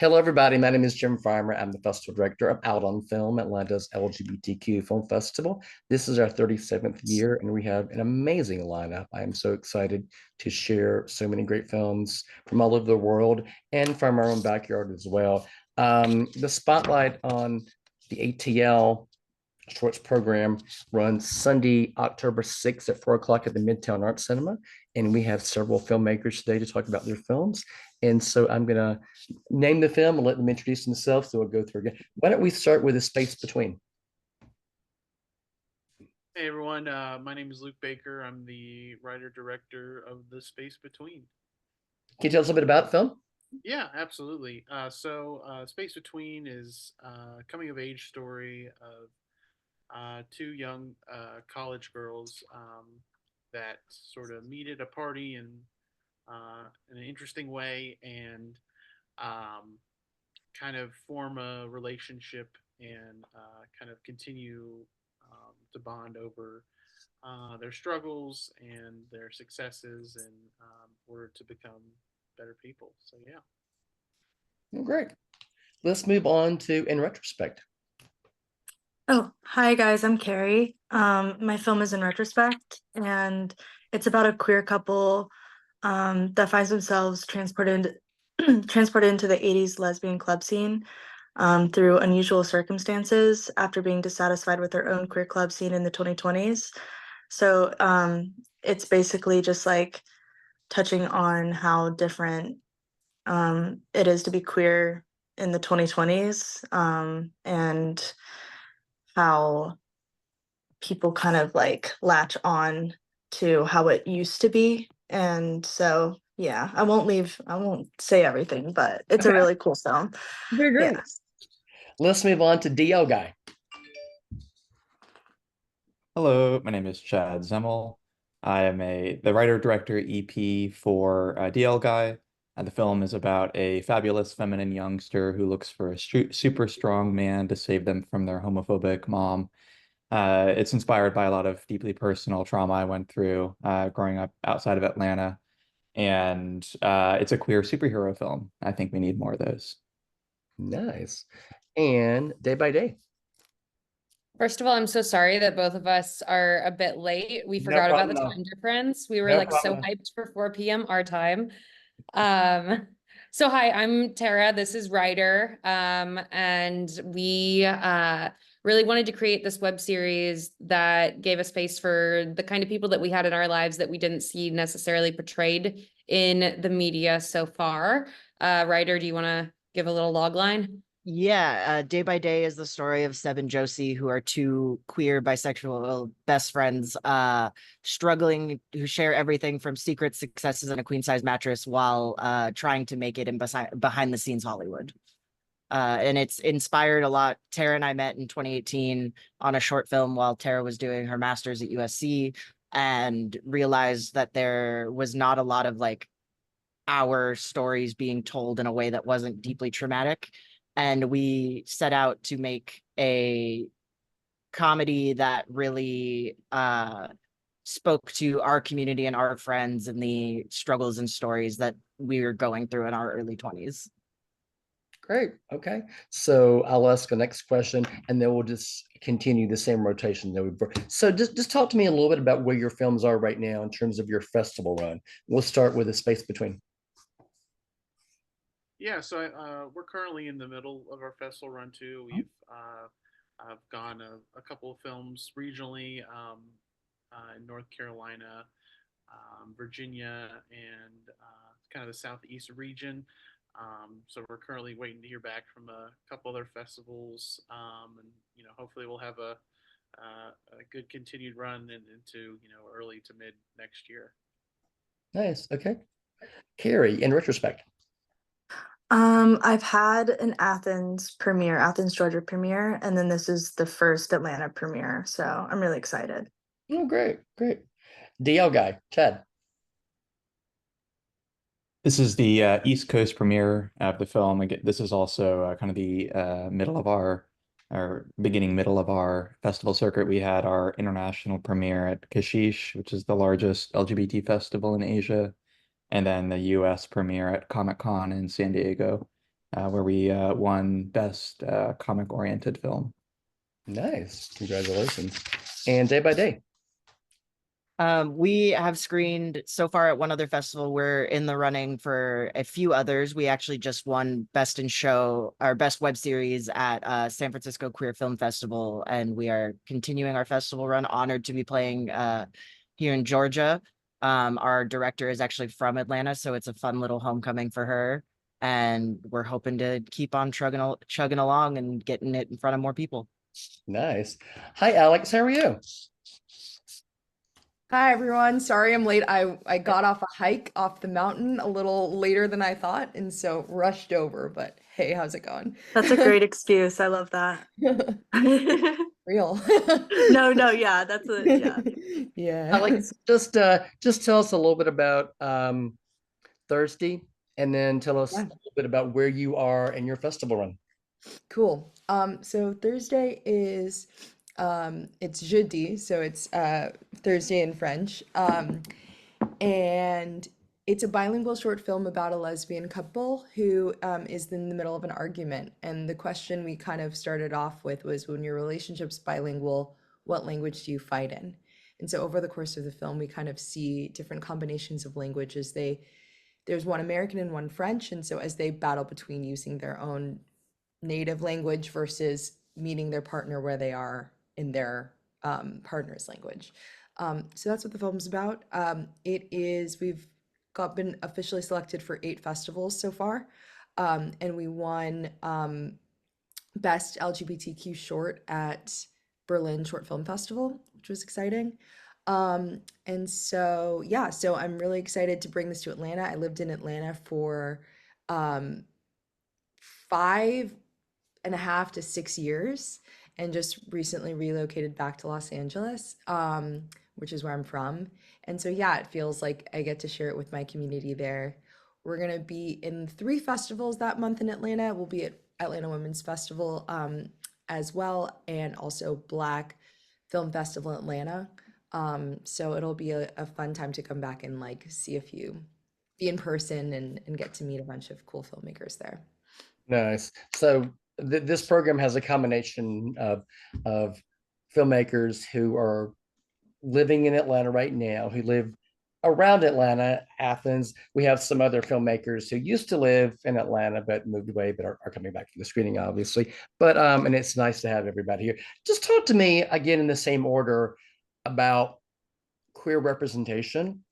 Hello, everybody. My name is Jim Farmer. I'm the festival director of Out on Film, Atlanta's LGBTQ Film Festival. This is our 37th year, and we have an amazing lineup. I am so excited to share so many great films from all over the world and from our own backyard as well. The spotlight on the ATL Shorts program runs Sunday, October 6th at 4 o'clock at the Midtown Arts Cinema. And we have several filmmakers today to talk about their films. And so I'm going to name the film and let them introduce themselves. So we'll go through again. Why don't we start with A Space Between? Hey everyone, my name is Luke Baker. I'm the writer director of The Space Between. Can you tell us a bit about the film? Yeah, absolutely. Space Between is a coming of age story of two young college girls that sort of meet at a party in an interesting way and um, kind of form a relationship and kind of continue to bond over their struggles and their successes in order to become better people. So yeah. Oh, great. Let's move on to In Retrospect. Oh, hi guys, I'm Carrie. My film is In Retrospect, and it's about a queer couple that finds themselves transported transported into the 80s lesbian club scene through unusual circumstances after being dissatisfied with their own queer club scene in the 2020s. So it's basically just like touching on how different it is to be queer in the 2020s, and how people kind of like latch on to how it used to be. And so, yeah, I won't say everything, but it's a Okay, really cool film. very great. Yeah. Let's move on to DL Guy. Hello, my name is Chad Zemmel. I am the writer-director EP for DL Guy. And the film is about a fabulous feminine youngster who looks for a super strong man to save them from their homophobic mom. It's inspired by a lot of deeply personal trauma I went through growing up outside of Atlanta. And it's a queer superhero film. I think we need more of those. Nice. And Day by Day. First of all, I'm so sorry that both of us are a bit late. We No forgot about problem the at all. time difference. We were No like so problem. hyped for 4 p.m. our time. Um, so hi, I'm Tara. This is Ryder. And we really wanted to create this web series that gave a space for the kind of people that we had in our lives that we didn't see necessarily portrayed in the media so far. Ryder, do you want to give a little log line? Yeah, Day by Day is the story of Seb and Josie, who are two queer bisexual best friends, struggling, who share everything from secret successes in a queen size mattress while trying to make it in behind the scenes Hollywood. And it's inspired a lot. Tara and I met in 2018 on a short film while Tara was doing her master's at USC, and realized that there was not a lot of like our stories being told in a way that wasn't deeply traumatic. And we set out to make a comedy that really spoke to our community and our friends and the struggles and stories that we were going through in our early 20s. Great. Okay. So I'll ask the next question and then we'll just continue the same rotation that we've. So just talk to me a little bit about where your films are right now in terms of your festival run. We'll start with A Space Between. Yeah, so we're currently in the middle of our festival run too. I've gone a couple of films regionally in North Carolina, Virginia, and kind of the Southeast region. So we're currently waiting to hear back from a couple other festivals, and hopefully we'll have a good continued run into early to mid next year. Nice. Okay. Carrie, in retrospect. I've had an Athens, Georgia premiere, and then this is the first Atlanta premiere. So I'm really excited. Oh, great. Great. DL Guy, Chad. This is the East Coast premiere of the film. Again, this is also kind of the middle of our festival circuit. We had our international premiere at Kashish, which is the largest LGBT festival in Asia, and then the US premiere at Comic-Con in San Diego. where we won Best Comic-Oriented Film. Nice. Congratulations. And Day by Day. We have screened so far at one other festival. We're in the running for a few others. We actually just won Best in Show, our Best Web Series at San Francisco Queer Film Festival, and we are continuing our festival run. Honored to be playing here in Georgia. Our director is actually from Atlanta, so it's a fun little homecoming for her. And we're hoping to keep on chugging along and getting it in front of more people. Nice. Hi, Alex. How are you? Hi everyone. Sorry I'm late. I got off a hike off the mountain a little later than I thought, and so rushed over. But hey, how's it going? That's a great excuse. I love that. Real. No, yeah, that's yeah. Yeah. Alex, just tell us a little bit about Thursday, and then tell us a Yeah. little bit about where you are in your festival run. Cool. So Thursday is it's jeudi, so it's Thursday in French. And it's a bilingual short film about a lesbian couple who is in the middle of an argument. And the question we kind of started off with was, when your relationship's bilingual, what language do you fight in? And so over the course of the film, we kind of see different combinations of languages. There's one American and one French, and so as they battle between using their own native language versus meeting their partner where they are in their partner's language. So that's what the film's about. We've been officially selected for 8 festivals so far, and we won Best LGBTQ Short at Berlin Short Film Festival, which was exciting. And so yeah, so I'm really excited to bring this to Atlanta. I lived in Atlanta for 5.5 to 6 years, and just recently relocated back to Los Angeles, which is where I'm from. And so, yeah, it feels like I get to share it with my community there. We're going to be in 3 festivals that month in Atlanta. We'll be at Atlanta Women's Festival as well, and also Black Film Festival in Atlanta. So it'll be a fun time to come back and like see a few, be in person and get to meet a bunch of cool filmmakers there. Nice. So this program has a combination of filmmakers who are living in Atlanta right now, who live around Atlanta, Athens. We have some other filmmakers who used to live in Atlanta but moved away, but are coming back for the screening, obviously. But and it's nice to have everybody here. Just talk to me again in the same order about queer representation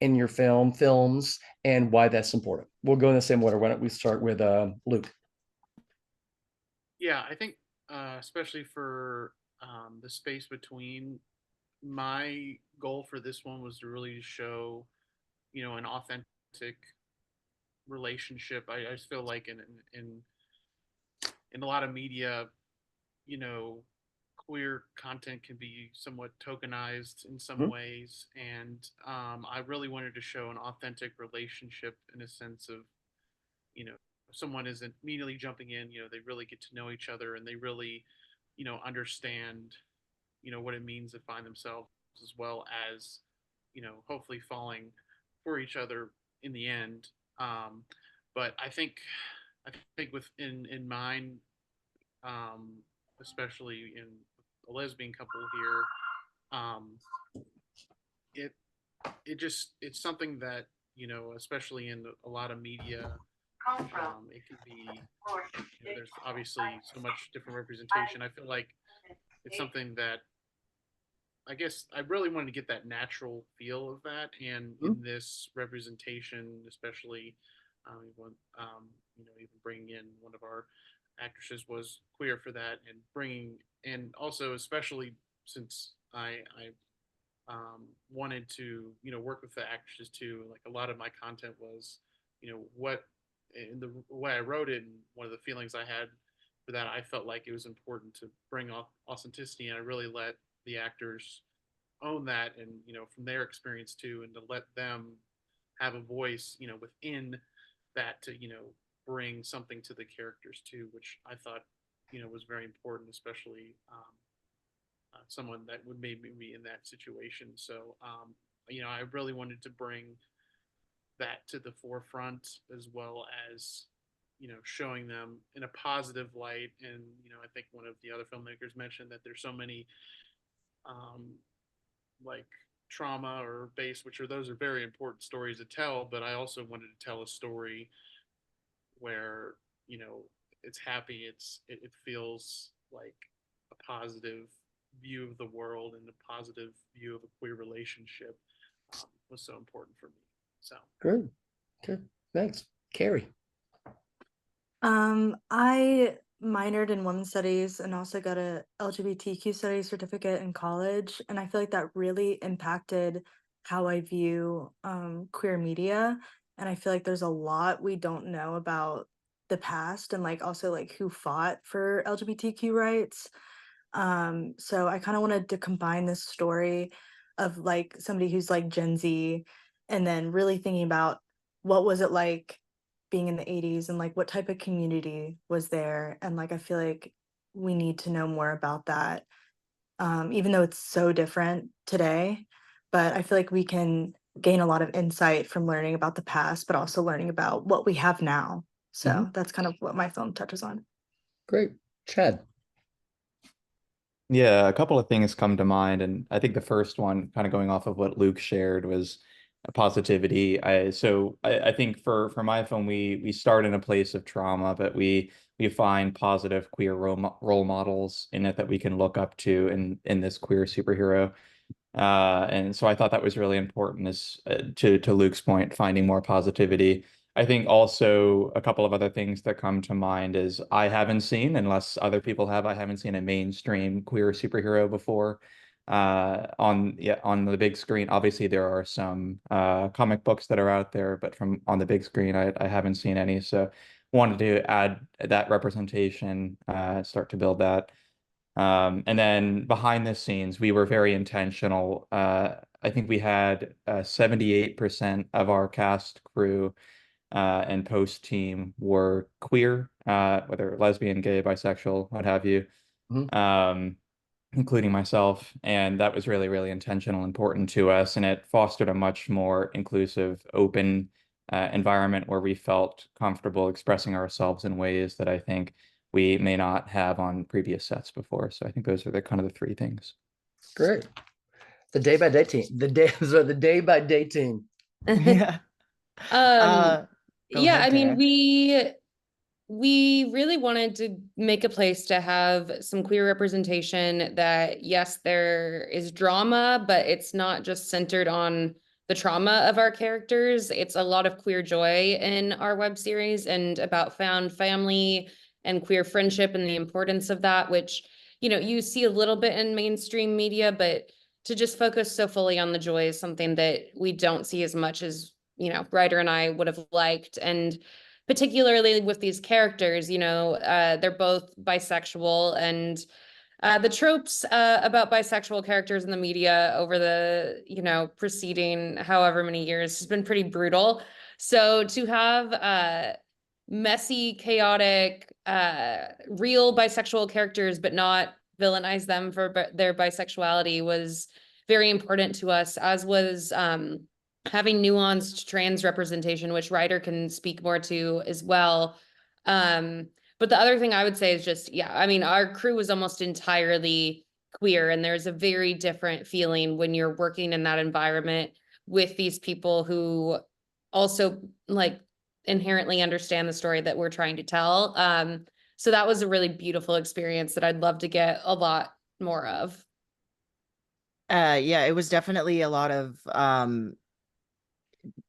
in your films, and why that's important. We'll go in the same order. Why don't we start with Luke? Yeah, I think especially for the space between, my goal for this one was to really show, an authentic relationship. I just feel like in a lot of media, you know, queer content can be somewhat tokenized in some ways, and I really wanted to show an authentic relationship in a sense of, you know, someone isn't immediately jumping in. They really get to know each other, and they really, understand, what it means to find themselves, as well as, hopefully falling for each other in the end. But I think in mine, um, especially in a lesbian couple here, um, it it's something that, especially in a lot of media, it can be, there's obviously so much different representation. I feel like it's something that, I guess, I really wanted to get that natural feel of that, and in this representation, especially, even bringing in one of our actresses was queer for that, and and also especially since I wanted to, work with the actresses too. Like, a lot of my content was, what in the way I wrote it, and one of the feelings I had for that, I felt like it was important to bring off authenticity, and I really let the actors own that, and from their experience too, and to let them have a voice, within that, to bring something to the characters too, which I thought, was very important, especially someone that would maybe be in that situation. So I really wanted to bring that to the forefront, as well as showing them in a positive light. And I think one of the other filmmakers mentioned that there's so many like trauma or base, those are very important stories to tell. But I also wanted to tell a story where it's happy, it feels like a positive view of the world, and a positive view of a queer relationship was so important for me. So Great. Okay. Thanks. Carrie. I minored in women's studies and also got a LGBTQ studies certificate in college, and I feel like that really impacted how I view queer media. And I feel like there's a lot we don't know about the past, and like also like who fought for LGBTQ rights. So I kind of wanted to combine this story of like somebody who's like Gen Z, and then really thinking about what was it like being in the 80s, and like what type of community was there. And like I feel like we need to know more about that, even though it's so different today. But I feel like we can gain a lot of insight from learning about the past, but also learning about what we have now. So that's kind of what my film touches on. Great. Chad. Yeah, a couple of things come to mind, and I think the first one, kind of going off of what Luke shared, was positivity. I think for my film, we start in a place of trauma, but we find positive queer role models in it that we can look up to in this queer superhero. And so I thought that was really important, as to Luke's point, finding more positivity. I think also a couple of other things that come to mind is I haven't seen, unless other people have, I haven't seen a mainstream queer superhero before on the big screen. Obviously, there are some comic books that are out there, but from on the big screen, I haven't seen any. So wanted to add that representation, start to build that. And then behind the scenes, we were very intentional. I think we had 78% of our cast, crew, and post team were queer, whether lesbian, gay, bisexual, what have you, Mhm. including myself. And that was really, really intentional, important to us. And it fostered a much more inclusive, open environment where we felt comfortable expressing ourselves in ways that I think we may not have on previous sets before. So I think those are the kind of the three things. Great. The day by day team. The day by day team. Yeah. Um, Go yeah, ahead, I mean, Tara. we really wanted to make a place to have some queer representation that, yes, there is drama, but it's not just centered on the trauma of our characters. It's a lot of queer joy in our web series, and about found family and queer friendship and the importance of that, which, you see a little bit in mainstream media, but to just focus so fully on the joy is something that we don't see as much as, Ryder and I would have liked. And particularly with these characters, they're both bisexual, and the tropes about bisexual characters in the media over the, preceding however many years has been pretty brutal. So to have messy, chaotic, real bisexual characters, but not villainize them for their bisexuality was very important to us, as was having nuanced trans representation, which Ryder can speak more to as well. But the other thing I would say is just, yeah, I mean, our crew was almost entirely queer, and there's a very different feeling when you're working in that environment with these people who also like inherently understand the story that we're trying to tell. So that was a really beautiful experience that I'd love to get a lot more of. Yeah, it was definitely a lot of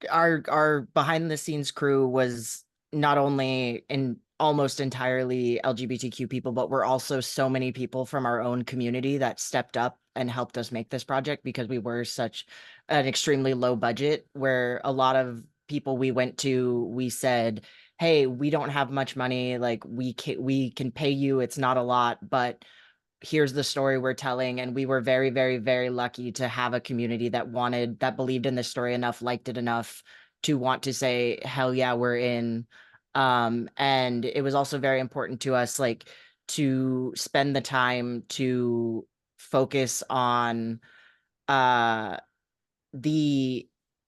our behind the scenes crew was not only in almost entirely LGBTQ people, but we're also so many people from our own community that stepped up and helped us make this project, because we were such an extremely low budget, where a lot of people we went to, we said, hey, we don't have much money, like we can pay you, it's not a lot, but here's the story we're telling. And we were very, very, very lucky to have a community that believed in this story enough, liked it enough to want to say, hell yeah, we're in. And it was also very important to us, like, to spend the time to focus on the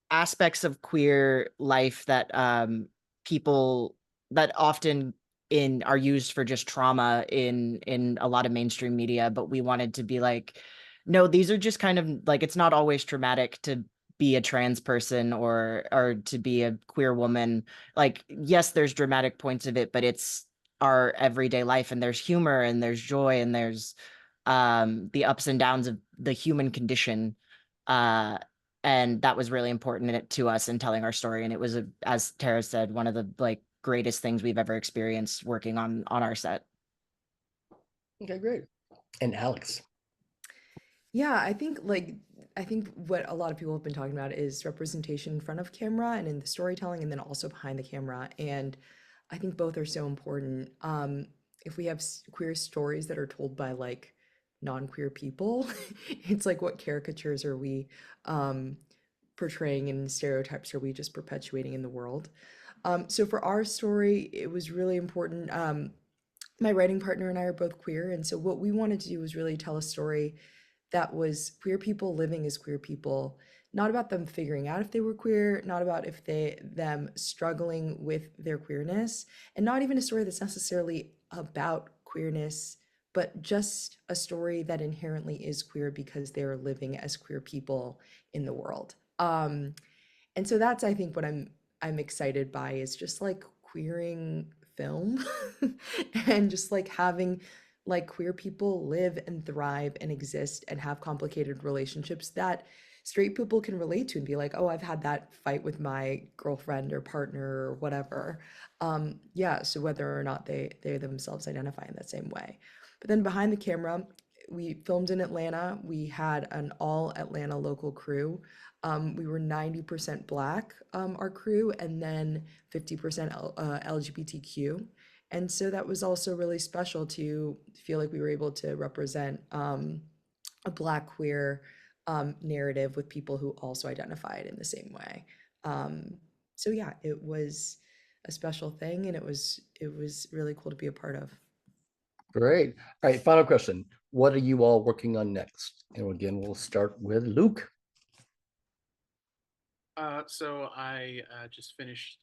aspects of queer life that people that often are used for just trauma in a lot of mainstream media, but we wanted to be like, no, these are just kind of like, it's not always traumatic to be a trans person or to be a queer woman. Like, yes, there's dramatic points of it, but it's our everyday life, and there's humor and there's joy and there's the ups and downs of the human condition. And that was really important to us in telling our story. And it was, as Tara said, one of the like greatest things we've ever experienced working on our set. Okay, great. And Alex. Yeah, I think what a lot of people have been talking about is representation in front of camera and in the storytelling and then also behind the camera. And I think both are so important. If we have queer stories that are told by like non-queer people, it's like what caricatures are we portraying and stereotypes are we just perpetuating in the world? So for our story, it was really important. My writing partner and I are both queer, and so what we wanted to do was really tell a story that was queer people living as queer people, not about them figuring out if they were queer, not about if them struggling with their queerness, and not even a story that's necessarily about queerness, but just a story that inherently is queer because they're living as queer people in the world. And so that's I think what I'm excited by is just like queering film and just like having like queer people live and thrive and exist and have complicated relationships that straight people can relate to and be like, oh, I've had that fight with my girlfriend or partner or whatever. Yeah, so whether or not they themselves identify in that same way. But then behind the camera, we filmed in Atlanta. We had an all Atlanta local crew. We were 90% Black, our crew, and then 50% LGBTQ. And so that was also really special to feel like we were able to represent a Black queer narrative with people who also identified in the same way. So yeah, it was a special thing, and it was really cool to be a part of. Great. All right, final question. What are you all working on next? And again, we'll start with Luke. So I just finished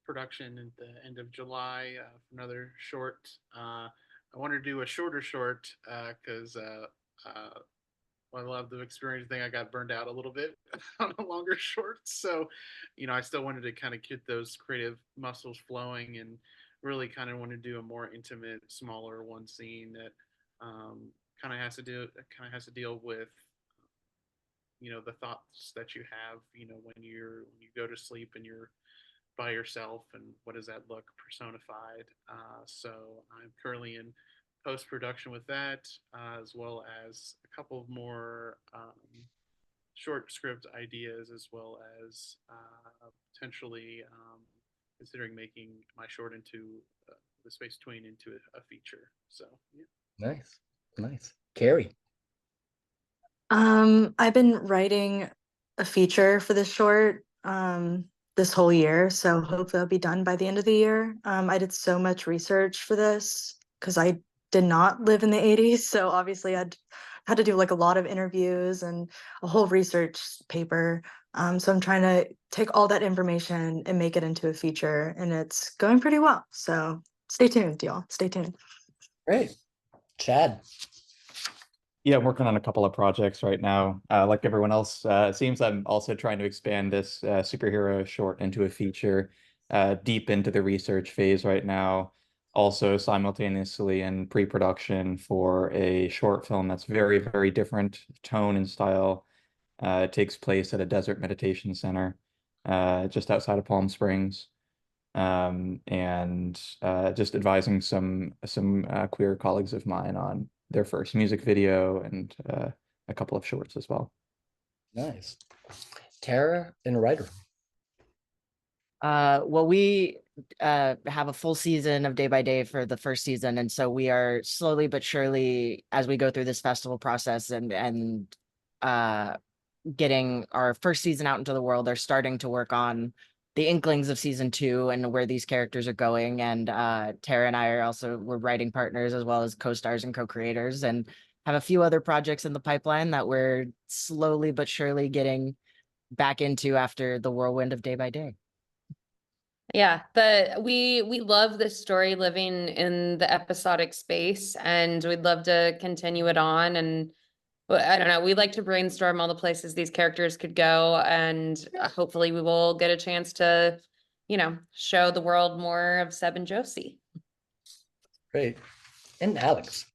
production at the end of July for another short. I wanted to do a shorter short because I love the experience thing. I got burned out a little bit on a longer short. So, I still wanted to kind of get those creative muscles flowing and really kind of want to do a more intimate, smaller one scene that kind of has to deal with the thoughts that you have when you go to sleep and you're by yourself, and what does that look personified. So I'm currently in post production with that, as well as a couple of more short script ideas, as well as potentially considering making my short into the space between into a feature. So yeah. Nice, nice. Carrie. I've been writing a feature for this short this whole year, so hopefully it'll be done by the end of the year. I did so much research for this because I did not live in the 80s, so obviously I'd had to do like a lot of interviews and a whole research paper. So I'm trying to take all that information and make it into a feature, and it's going pretty well. So stay tuned, y'all. Stay tuned. Great. Chad. Yeah, I'm working on a couple of projects right now. Like everyone else, it seems I'm also trying to expand this superhero short into a feature, deep into the research phase right now. Also simultaneously in pre-production for a short film that's very, very different tone and style. It takes place at a desert meditation center just outside of Palm Springs. And just advising some queer colleagues of mine on their first music video and a couple of shorts as well. Nice. Tara and writer. Well, we have a full season of Day by Day for the first season, and so we are slowly but surely, as we go through this festival process and getting our first season out into the world, are starting to work on the inklings of season 2 and where these characters are going. And Tara and I we're writing partners as well as co-stars and co-creators, and have a few other projects in the pipeline that we're slowly but surely getting back into after the whirlwind of Day by Day. Yeah, we love this story living in the episodic space, and we'd love to continue it on. And I don't know, we like to brainstorm all the places these characters could go, and hopefully we will get a chance to, show the world more of Seb and Josie. Great. And Alex.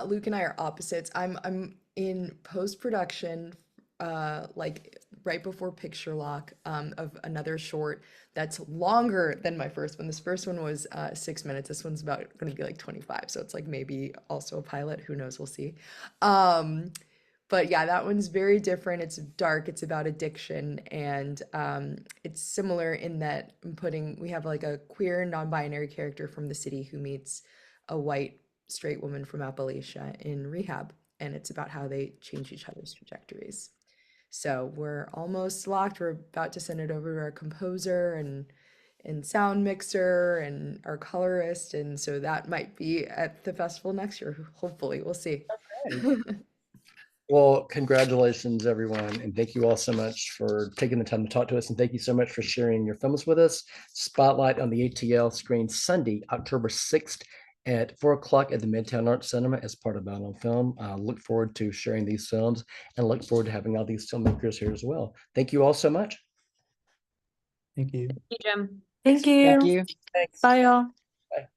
Luke and I are opposites. I'm in post-production, like right before picture lock, of another short that's longer than my first one. This first one was 6 minutes. This one's about going to be like 25. So it's like maybe also a pilot. Who knows? We'll see. But yeah, that one's very different. It's dark. It's about addiction, and it's similar in that we have like a queer non-binary character from the city who meets a white straight woman from Appalachia in rehab, and it's about how they change each other's trajectories. So we're almost locked. We're about to send it over to our composer and sound mixer and our colorist, and so that might be at the festival next year. Hopefully, we'll see. Well, congratulations, everyone. And thank you all so much for taking the time to talk to us. And thank you so much for sharing your films with us. Spotlight on the ATL screen Sunday, October 6th at 4 o'clock at the Midtown Arts Cinema as part of Bound on Film. Look forward to sharing these films and look forward to having all these filmmakers here as well. Thank you all so much. Thank you. Thank you, Jim. Thank you. Thank you. Thanks. Bye, y'all. Bye.